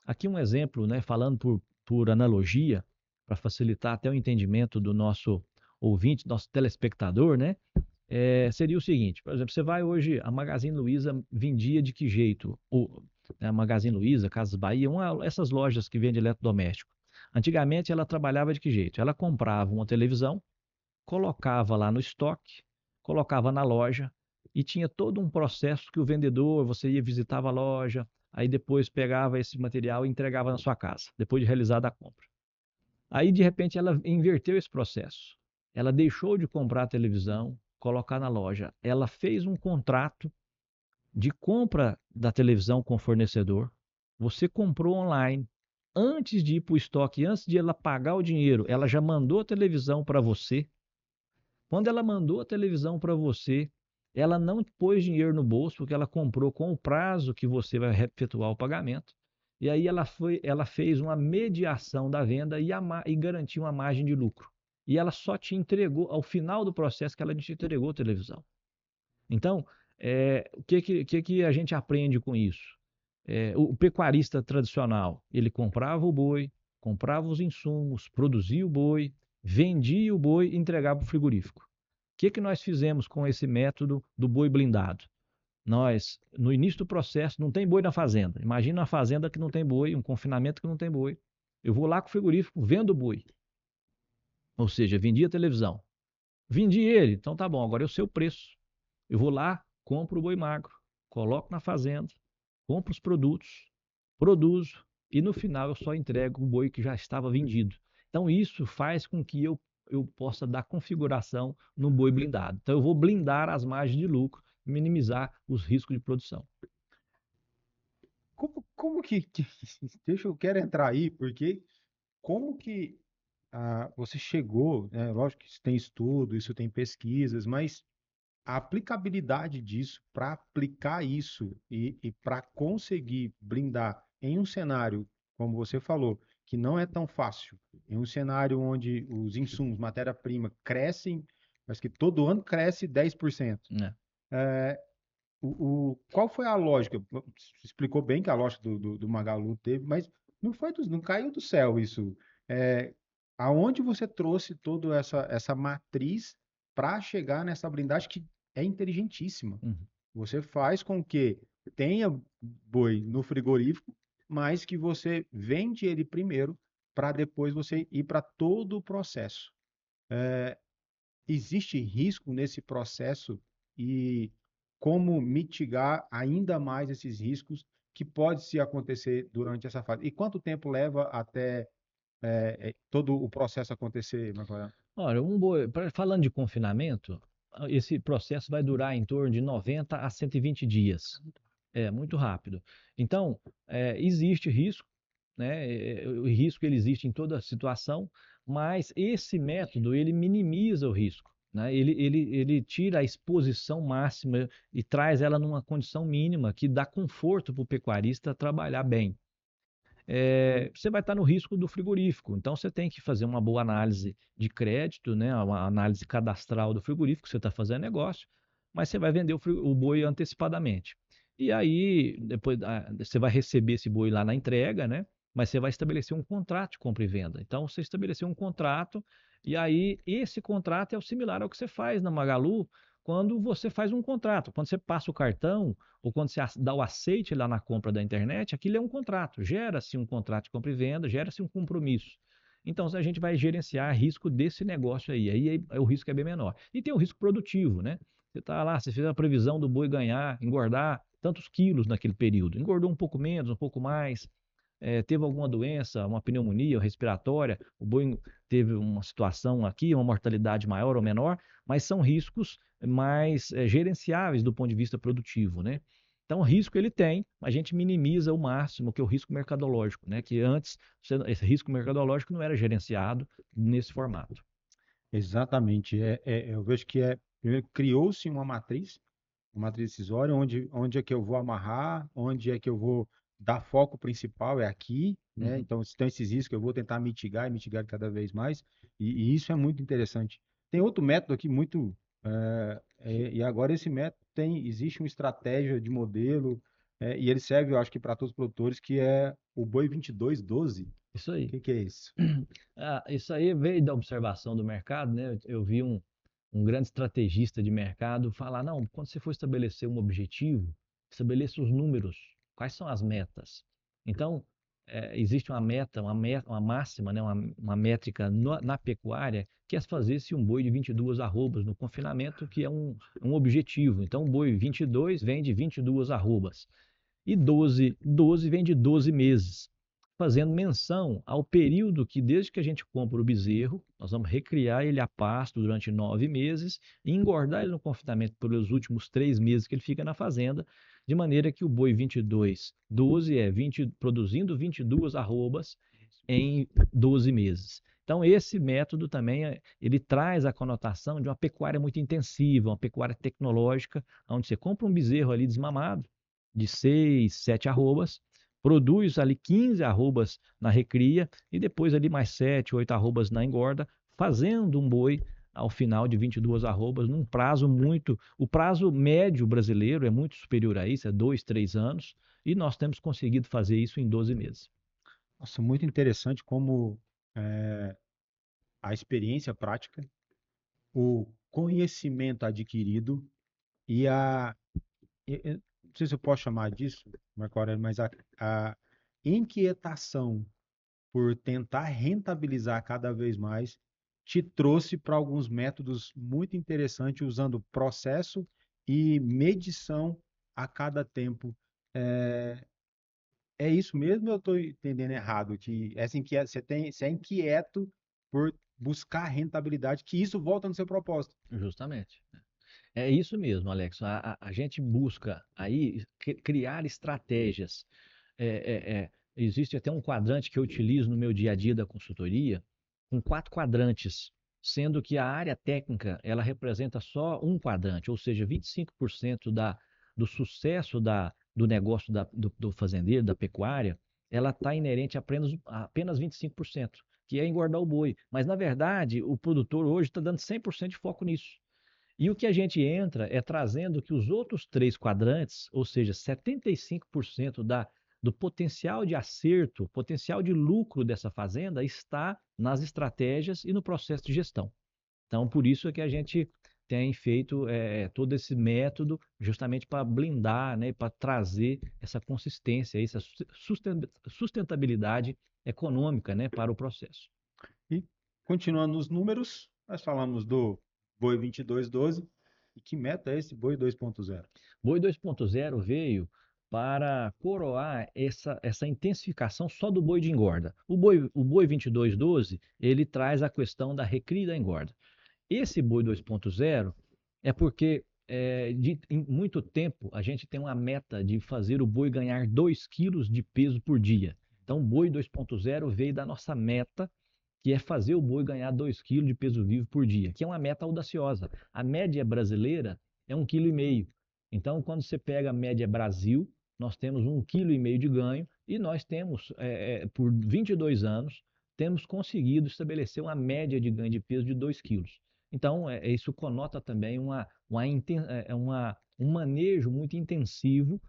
Aqui um exemplo, né, falando por analogia, para facilitar até o entendimento do nosso ouvinte, nosso telespectador, né? Seria o seguinte, por exemplo, você vai hoje, a Magazine Luiza vendia de que jeito? A Magazine Luiza, Casas Bahia, essas lojas que vendem eletrodoméstico. Antigamente ela trabalhava de que jeito? Ela comprava uma televisão, colocava lá no estoque, colocava na loja e tinha todo um processo que o vendedor, você ia visitava a loja, aí depois pegava esse material e entregava na sua casa, depois de realizada a compra. Aí, de repente, ela inverteu esse processo. Ela deixou de comprar a televisão, colocar na loja. Ela fez um contrato de compra da televisão com o fornecedor. Você comprou online. Antes de ir para o estoque, antes de ela pagar o dinheiro, ela já mandou a televisão para você. Quando ela mandou a televisão para você, ela não pôs dinheiro no bolso, porque ela comprou com o prazo que você vai efetuar o pagamento. E aí ela fez uma mediação da venda e garantiu uma margem de lucro. E ela só te entregou, ao final do processo, que ela te entregou a televisão. Então, o que a gente aprende com isso? O pecuarista tradicional, ele comprava o boi, comprava os insumos, produzia o boi, vendia o boi e entregava para o frigorífico. O que nós fizemos com esse método do boi blindado? Nós, no início do processo, não tem boi na fazenda. Imagina uma fazenda que não tem boi, um confinamento que não tem boi. Eu vou lá com o frigorífico, vendo o boi. Ou seja, vendi a televisão. Vendi ele, então tá bom, agora é o seu preço. Eu vou lá, compro o boi magro, coloco na fazenda, compro os produtos, produzo e no final eu só entrego o boi que já estava vendido. Então isso faz com que eu possa dar configuração no boi blindado. Então eu vou blindar as margens de lucro, minimizar os riscos de produção. Como deixa eu quero entrar aí, porque como que você chegou, né? Lógico que isso tem estudo, isso tem pesquisas, mas a aplicabilidade disso, para aplicar isso e para conseguir blindar em um cenário, como você falou, que não é tão fácil, em um cenário onde os insumos, matéria-prima, crescem, mas que todo ano cresce 10%. Né? Qual foi a lógica? Você explicou bem que a lógica do Magalu teve, mas não caiu do céu isso. É, aonde você trouxe toda essa matriz para chegar nessa blindagem que é inteligentíssima? Uhum. Você faz com que tenha boi no frigorífico, mas que você vende ele primeiro para depois você ir para todo o processo. Existe risco nesse processo e como mitigar ainda mais esses riscos que pode se acontecer durante essa fase? E quanto tempo leva até todo o processo acontecer, Marco? Olha, falando de confinamento, esse processo vai durar em torno de 90 a 120 dias. É muito rápido. Então, existe risco, né? O risco ele existe em toda situação, mas esse método ele minimiza o risco, né? Ele tira a exposição máxima e traz ela numa condição mínima que dá conforto para o pecuarista trabalhar bem. Você vai estar no risco do frigorífico. Então, você tem que fazer uma boa análise de crédito, né? Uma análise cadastral do frigorífico, que você está fazendo negócio, mas você vai vender o boi antecipadamente. E aí, depois, você vai receber esse boi lá na entrega, né? Mas você vai estabelecer um contrato de compra e venda. Então, você estabeleceu um contrato, e aí esse contrato é o similar ao que você faz na Magalu quando você faz um contrato. Quando você passa o cartão, ou quando você dá o aceite lá na compra da internet, aquilo é um contrato. Gera-se um contrato de compra e venda, gera-se um compromisso. Então, a gente vai gerenciar risco desse negócio aí o risco é bem menor. E tem o risco produtivo, né? Você está lá, você fez a previsão do boi ganhar, engordar tantos quilos naquele período. Engordou um pouco menos, um pouco mais, teve alguma doença, uma pneumonia respiratória, o boi teve uma situação aqui, uma mortalidade maior ou menor, mas são riscos mais gerenciáveis do ponto de vista produtivo, né? Então, risco ele tem, a gente minimiza o máximo, que é o risco mercadológico, né? Que antes esse risco mercadológico não era gerenciado nesse formato. Exatamente. Eu vejo que primeiro criou-se uma matriz decisória, onde é que eu vou amarrar, onde é que eu vou dar foco principal é aqui, né? Uhum. Então, se tem esses riscos, eu vou tentar mitigar e mitigar cada vez mais, e isso é muito interessante. Tem outro método aqui muito, e agora esse método existe uma estratégia de modelo, e ele serve, eu acho que para todos os produtores, que é o Boi 2212. O Isso aí. que que é isso? Isso aí veio da observação do mercado, né? Eu vi um grande estrategista de mercado falar, não, quando você for estabelecer um objetivo, estabeleça os números, quais são as metas. Então, existe uma máxima, né? Uma métrica na pecuária, que é fazer-se um boi de 22 arrobas no confinamento, que é um objetivo. Então, o boi 22 vem de 22 arrobas e 12 vem de 12 meses, fazendo menção ao período que, desde que a gente compra o bezerro, nós vamos recriar ele a pasto durante 9 meses e engordar ele no confinamento pelos últimos 3 meses que ele fica na fazenda, de maneira que o boi 22, 12 produzindo 22 arrobas em 12 meses. Então, esse método também ele traz a conotação de uma pecuária muito intensiva, uma pecuária tecnológica, onde você compra um bezerro ali desmamado, de 6, 7 arrobas, produz ali 15 arrobas na recria e depois ali mais 7, 8 arrobas na engorda, fazendo um boi ao final de 22 arrobas, num prazo muito. O prazo médio brasileiro é muito superior a isso, é 2, 3 anos, e nós temos conseguido fazer isso em 12 meses. Nossa, muito interessante como é, a experiência prática, o conhecimento adquirido e não sei se eu posso chamar disso, Marco Aurélio, mas a inquietação por tentar rentabilizar cada vez mais te trouxe para alguns métodos muito interessantes usando processo e medição a cada tempo. É, é isso mesmo ou eu estou entendendo errado? Que você é inquieto por buscar rentabilidade, que isso volta no seu propósito. Justamente. É isso mesmo, Alex. A gente busca aí criar estratégias. É, existe até um quadrante que eu utilizo no meu dia a dia da consultoria, com 4 quadrantes, sendo que a área técnica ela representa só um quadrante, ou seja, 25% do sucesso do negócio do fazendeiro, da pecuária, ela está inerente a apenas 25%, que é engordar o boi. Mas, na verdade, o produtor hoje está dando 100% de foco nisso. E o que a gente entra é trazendo que os outros 3 quadrantes, ou seja, 75% do potencial de acerto, potencial de lucro dessa fazenda está nas estratégias e no processo de gestão. Então, por isso é que a gente tem feito todo esse método justamente para blindar, né, para trazer essa consistência, essa sustentabilidade econômica, né, para o processo. E continuando nos números, nós falamos do Boi 2212. E que meta é esse Boi 2.0? Boi 2.0 veio para coroar essa intensificação só do boi de engorda. O boi 2212, ele traz a questão da recria e da engorda. Esse boi 2.0 é porque em muito tempo a gente tem uma meta de fazer o boi ganhar 2 quilos de peso por dia. Então, o boi 2.0 veio da nossa meta, que é fazer o boi ganhar 2 quilos de peso vivo por dia, que é uma meta audaciosa. A média brasileira é 1,5 kg. Então, quando você pega a média Brasil, nós temos 1,5 kg de ganho e nós temos, por 22 anos, temos conseguido estabelecer uma média de ganho de peso de 2 quilos. Então, isso conota também um manejo muito intensivo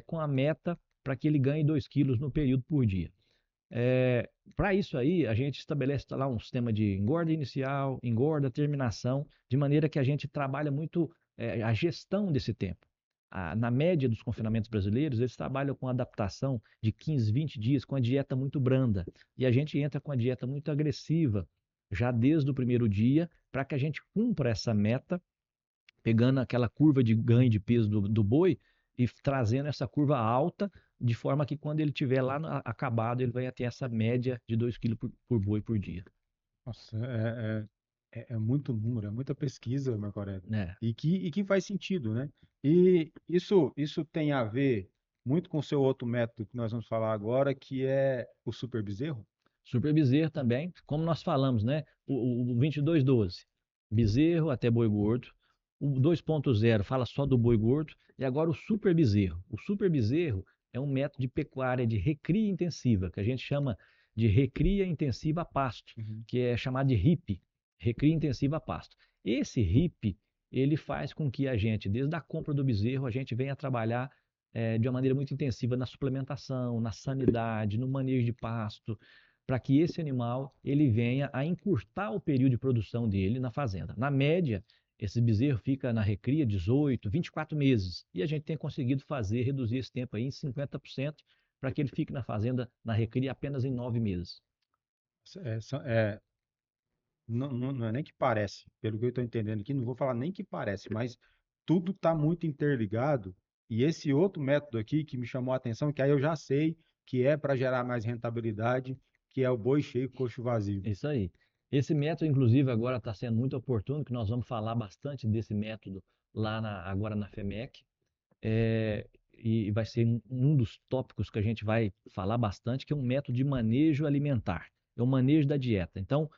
com a meta para que ele ganhe 2 quilos no período por dia. Para isso aí, a gente estabelece lá um sistema de engorda inicial, engorda, terminação, de maneira que a gente trabalha muito a gestão desse tempo. Na média dos confinamentos brasileiros, eles trabalham com adaptação de 15, 20 dias, com a dieta muito branda. E a gente entra com a dieta muito agressiva, já desde o primeiro dia, para que a gente cumpra essa meta, pegando aquela curva de ganho de peso do boi e trazendo essa curva alta, de forma que quando ele estiver lá acabado, ele vai ter essa média de 2 quilos por boi por dia. Nossa, é muito número, é muita pesquisa, Marco Aurélio. É. E que faz sentido, né? E isso tem a ver muito com o seu outro método que nós vamos falar agora, que é o super bezerro. Super bezerro também, como nós falamos, né? O 2212, bezerro até boi gordo. O 2.0 fala só do boi gordo. E agora o super bezerro. O super bezerro é um método de pecuária de recria intensiva, que a gente chama de recria intensiva a pasto, Uhum. que é chamado de RIP, recria intensiva a pasto. Esse RIP, ele faz com que a gente, desde a compra do bezerro, a gente venha trabalhar de uma maneira muito intensiva na suplementação, na sanidade, no manejo de pasto, para que esse animal ele venha a encurtar o período de produção dele na fazenda. Na média, esse bezerro fica na recria 18, 24 meses. E a gente tem conseguido reduzir esse tempo aí em 50% para que ele fique na fazenda, na recria, apenas em 9 meses. É, não é nem que parece, pelo que eu estou entendendo aqui, não vou falar nem que parece, mas tudo está muito interligado. E esse outro método aqui que me chamou a atenção, que aí eu já sei que é para gerar mais rentabilidade, que é o boi cheio, coxo vazio. Isso aí. Esse método, inclusive, agora está sendo muito oportuno, que nós vamos falar bastante desse método agora na FEMEC. E vai ser um dos tópicos que a gente vai falar bastante, que é um método de manejo alimentar, é o manejo da dieta. Então,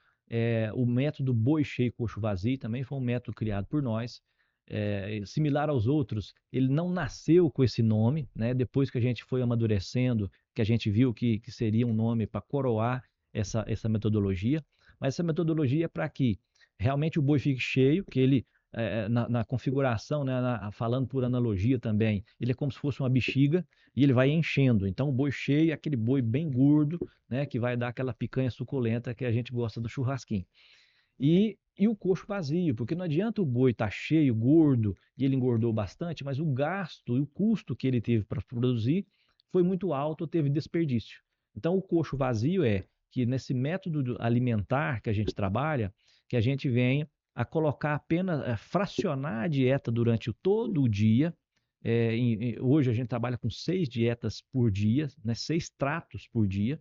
o método boi cheio coxo vazio também foi um método criado por nós, similar aos outros, ele não nasceu com esse nome, né? Depois que a gente foi amadurecendo, que a gente viu que seria um nome para coroar essa metodologia, mas essa metodologia é para que realmente o boi fique cheio, que ele na configuração, né, falando por analogia também, ele é como se fosse uma bexiga e ele vai enchendo. Então, o boi cheio é aquele boi bem gordo, né, que vai dar aquela picanha suculenta que a gente gosta do churrasquinho. E o coxo vazio, porque não adianta o boi estar cheio, gordo, e ele engordou bastante, mas o gasto e o custo que ele teve para produzir foi muito alto, teve desperdício. Então, o coxo vazio é que nesse método alimentar que a gente trabalha, que a gente venha a colocar apenas, fracionar a dieta durante todo o dia. Hoje a gente trabalha com 6 dietas por dia, né, 6 tratos por dia,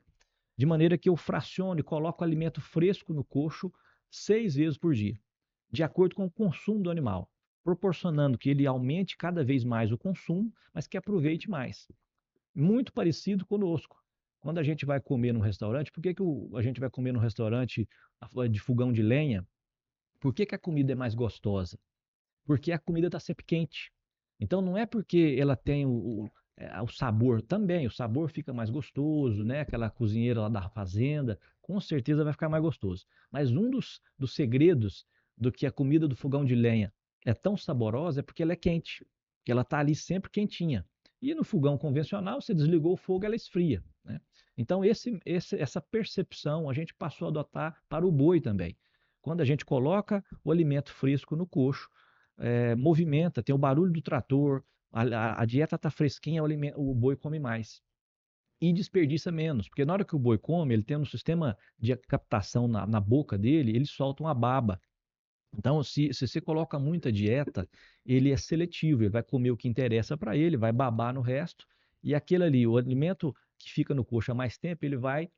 de maneira que eu fraciono e coloco alimento fresco no coxo 6 vezes por dia, de acordo com o consumo do animal, proporcionando que ele aumente cada vez mais o consumo, mas que aproveite mais. Muito parecido conosco. Quando a gente vai comer num restaurante, por que a gente vai comer num restaurante de fogão de lenha? Por que a comida é mais gostosa? Porque a comida está sempre quente. Então não é porque ela tem o sabor também, o sabor fica mais gostoso, né? Aquela cozinheira lá da fazenda, com certeza vai ficar mais gostoso. Mas um dos segredos do que a comida do fogão de lenha é tão saborosa é porque ela é quente, que ela está ali sempre quentinha. E no fogão convencional, você desligou o fogo, ela esfria, né? Então essa percepção a gente passou a adotar para o boi também. Quando a gente coloca o alimento fresco no coxo, movimenta, tem o barulho do trator, a dieta está fresquinha, o boi come mais. E desperdiça menos, porque na hora que o boi come, ele tem um sistema de captação na boca dele, ele solta uma baba. Então, se você coloca muita dieta, ele é seletivo, ele vai comer o que interessa para ele, vai babar no resto, e aquele ali, o alimento que fica no coxo há mais tempo, ele vai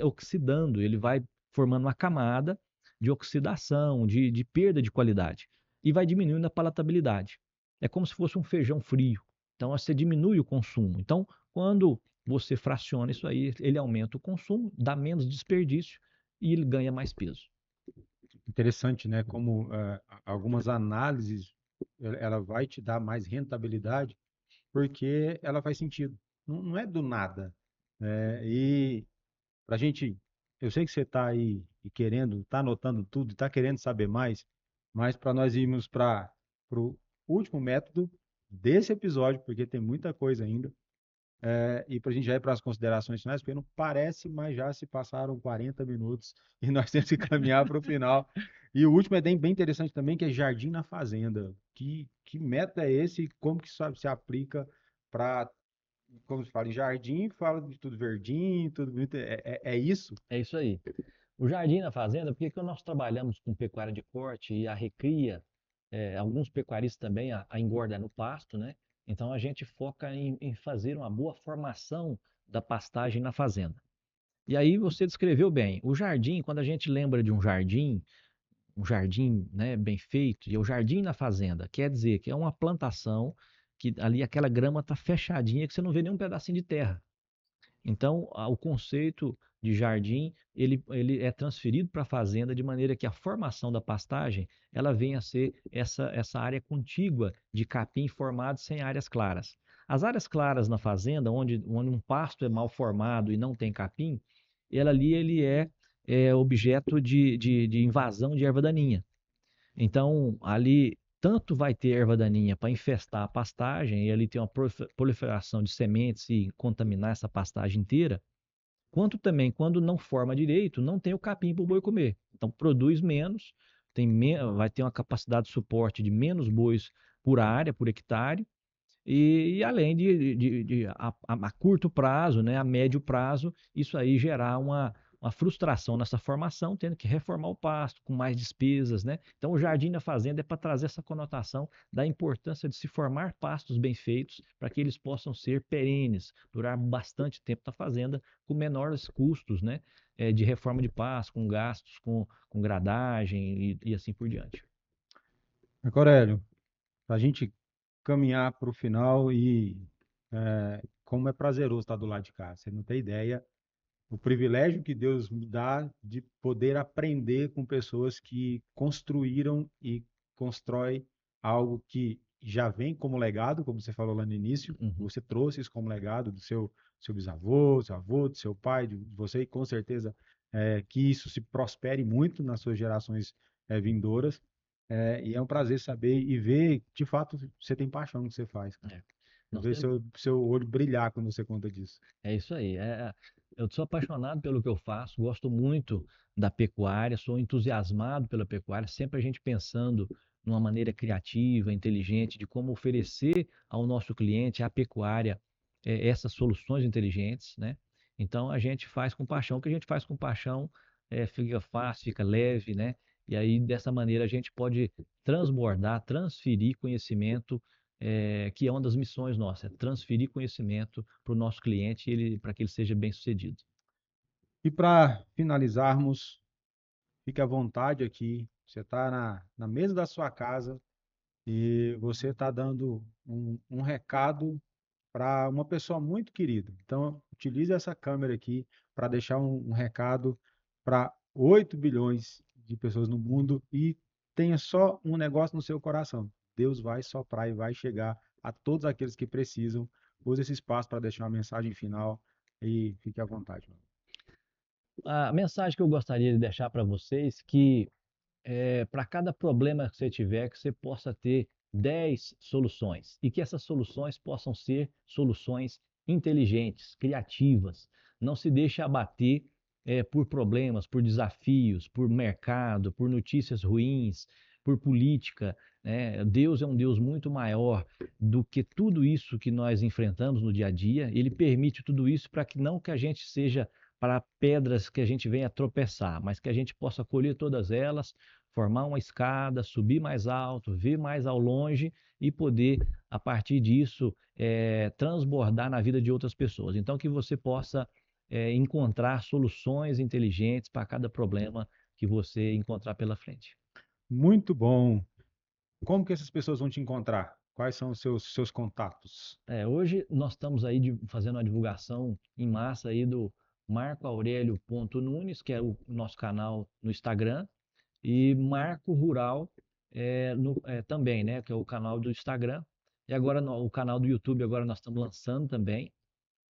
oxidando, ele vai formando uma camada de oxidação, de perda de qualidade, e vai diminuindo a palatabilidade. É como se fosse um feijão frio. Então, você diminui o consumo. Então, quando você fraciona isso aí, ele aumenta o consumo, dá menos desperdício e ele ganha mais peso. Interessante, né? Como algumas análises ela vai te dar mais rentabilidade porque ela faz sentido. Não é do nada, né? E para gente, eu sei que você está aí e querendo, está anotando tudo, está querendo saber mais, mas para nós irmos para o último método desse episódio, porque tem muita coisa ainda, e para a gente já ir para as considerações finais, porque não parece, mas já se passaram 40 minutos e nós temos que caminhar para o final. E o último é bem interessante também, que é Jardim na Fazenda. Que método é esse? Como que isso se aplica para, como se fala em jardim, fala de tudo verdinho, tudo bonito. É isso? É isso aí. O jardim na fazenda, porque quando nós trabalhamos com pecuária de corte e a recria, alguns pecuaristas também a engorda no pasto, né? Então a gente foca em fazer uma boa formação da pastagem na fazenda. E aí você descreveu bem. O jardim, quando a gente lembra de um jardim, né, bem feito, e o jardim na fazenda, quer dizer que é uma plantação que ali aquela grama está fechadinha, que você não vê nenhum pedacinho de terra. Então, o conceito de jardim, ele é transferido para a fazenda de maneira que a formação da pastagem, ela venha a ser essa área contígua de capim formado sem áreas claras. As áreas claras na fazenda, onde um pasto é mal formado e não tem capim, ele é objeto de invasão de erva daninha. Então, ali tanto vai ter erva daninha para infestar a pastagem, e ali tem uma proliferação de sementes e contaminar essa pastagem inteira, quanto também, quando não forma direito, não tem o capim para o boi comer. Então, produz menos, vai ter uma capacidade de suporte de menos bois por área, por hectare, e além a curto prazo, né, a médio prazo, isso aí gerar uma frustração nessa formação, tendo que reformar o pasto, com mais despesas, né? Então, o Jardim da Fazenda é para trazer essa conotação da importância de se formar pastos bem feitos para que eles possam ser perenes, durar bastante tempo na fazenda, com menores custos, né, de reforma de pasto, com gastos, com gradagem e assim por diante. Marco Aurélio, para a gente caminhar para o final e como é prazeroso estar do lado de cá. Você não tem ideia o privilégio que Deus me dá de poder aprender com pessoas que construíram e constroem algo que já vem como legado, como você falou lá no início. Uhum. Você trouxe isso como legado do seu bisavô, seu avô, do seu pai, de você, e com certeza que isso se prospere muito nas suas gerações vindouras. E é um prazer saber e ver, de fato, você tem paixão no que você faz, cara. É. Eu Nós vejo temos, seu olho brilhar quando você conta disso. É isso aí. Eu sou apaixonado pelo que eu faço, gosto muito da pecuária, sou entusiasmado pela pecuária, sempre a gente pensando numa maneira criativa, inteligente, de como oferecer ao nosso cliente, à pecuária, essas soluções inteligentes, né? Então a gente faz com paixão, o que a gente faz com paixão fica fácil, fica leve, né? E aí dessa maneira a gente pode transbordar, transferir conhecimento que é uma das missões nossas, é transferir conhecimento para o nosso cliente para que ele seja bem sucedido. E para finalizarmos, fique à vontade aqui. Você está na mesa da sua casa e você está dando um recado para uma pessoa muito querida. Então, utilize essa câmera aqui para deixar um recado para 8 bilhões de pessoas no mundo e tenha só um negócio no seu coração. Deus vai soprar e vai chegar a todos aqueles que precisam. Use esse espaço para deixar uma mensagem final e fique à vontade. A mensagem que eu gostaria de deixar para vocês é que para cada problema que você tiver, que você possa ter 10 soluções e que essas soluções possam ser soluções inteligentes, criativas. Não se deixe abater por problemas, por desafios, por mercado, por notícias ruins, por política, né? Deus é um Deus muito maior do que tudo isso que nós enfrentamos no dia a dia. Ele permite tudo isso para que não que a gente seja para pedras que a gente venha tropeçar, mas que a gente possa colher todas elas, formar uma escada, subir mais alto, ver mais ao longe e poder, a partir disso, transbordar na vida de outras pessoas. Então, que você possa encontrar soluções inteligentes para cada problema que você encontrar pela frente. Muito bom. Como que essas pessoas vão te encontrar? Quais são os seus contatos? Hoje nós estamos aí fazendo uma divulgação em massa aí do marcoaurelio.nunes, que é o nosso canal no Instagram, e Marco Rural também, né, que é o canal do Instagram. E agora o canal do YouTube agora nós estamos lançando também.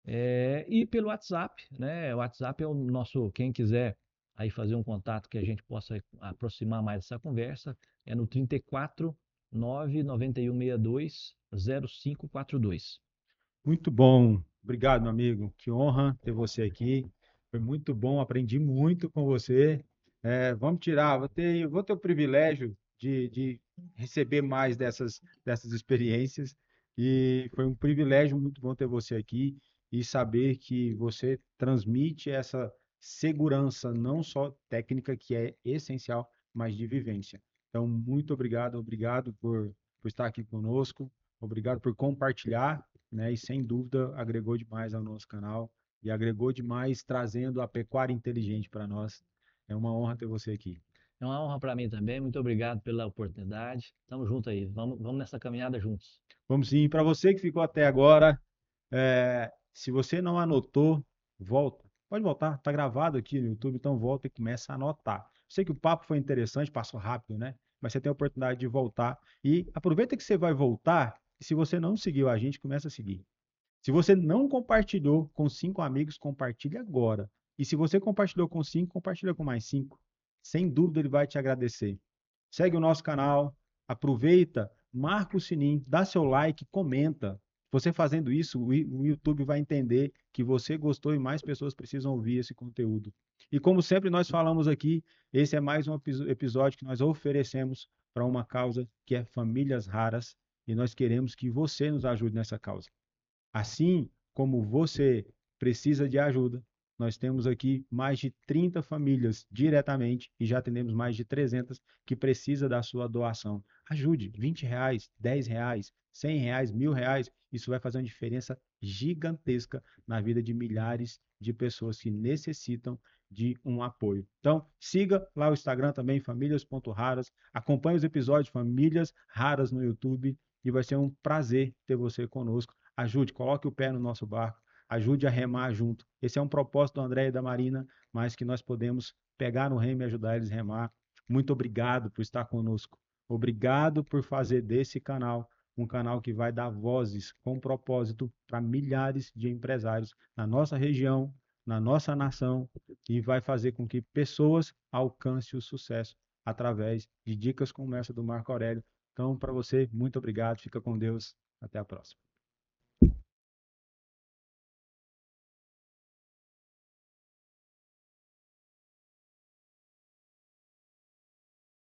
E pelo WhatsApp, né? O WhatsApp é o nosso, quem quiser aí fazer um contato que a gente possa aproximar mais essa conversa, é no 34 99162 0542. Muito bom. Obrigado, meu amigo. Que honra ter você aqui. Foi muito bom, aprendi muito com você. Vamos tirar, vou ter o privilégio de receber mais dessas experiências. E foi um privilégio muito bom ter você aqui e saber que você transmite essa segurança, não só técnica, que é essencial, mas de vivência. Então, muito obrigado, obrigado por estar aqui conosco, obrigado por compartilhar, né? E sem dúvida agregou demais ao nosso canal e agregou demais trazendo a pecuária inteligente para nós. É uma honra ter você aqui. É uma honra para mim também. Muito obrigado pela oportunidade. Tamo junto aí. Vamos nessa caminhada juntos. Vamos sim, para você que ficou até agora, se você não anotou, volta. Pode voltar, tá gravado aqui no YouTube, então volta e começa a anotar. Sei que o papo foi interessante, passou rápido, né? Mas você tem a oportunidade de voltar. E aproveita que você vai voltar E se você não seguiu a gente, começa a seguir. Se você não compartilhou com 5 amigos, compartilhe agora. E se você compartilhou com 5, compartilha com mais 5. Sem dúvida ele vai te agradecer. Segue o nosso canal, aproveita, marca o sininho, dá seu like, comenta. Você fazendo isso, o YouTube vai entender que você gostou e mais pessoas precisam ouvir esse conteúdo. E como sempre nós falamos aqui, esse é mais um episódio que nós oferecemos para uma causa que é Famílias Raras e nós queremos que você nos ajude nessa causa. Assim como você precisa de ajuda, nós temos aqui mais de 30 famílias diretamente e já atendemos mais de 300 que precisa da sua doação. Ajude, R$ 20, R$ 10, R$ 100, R$ 1.000, isso vai fazer uma diferença gigantesca na vida de milhares de pessoas que necessitam de um apoio. Então, siga lá o Instagram também, famílias.raras, acompanhe os episódios Famílias Raras no YouTube e vai ser um prazer ter você conosco. Ajude, coloque o pé no nosso barco, ajude a remar junto. Esse é um propósito do André e da Marina, mas que nós podemos pegar no remo e ajudar eles a remar. Muito obrigado por estar conosco. Obrigado por fazer desse canal um canal que vai dar vozes com propósito para milhares de empresários na nossa região, na nossa nação e vai fazer com que pessoas alcancem o sucesso através de dicas como essa do Marco Aurélio. Então, para você, muito obrigado. Fica com Deus. Até a próxima.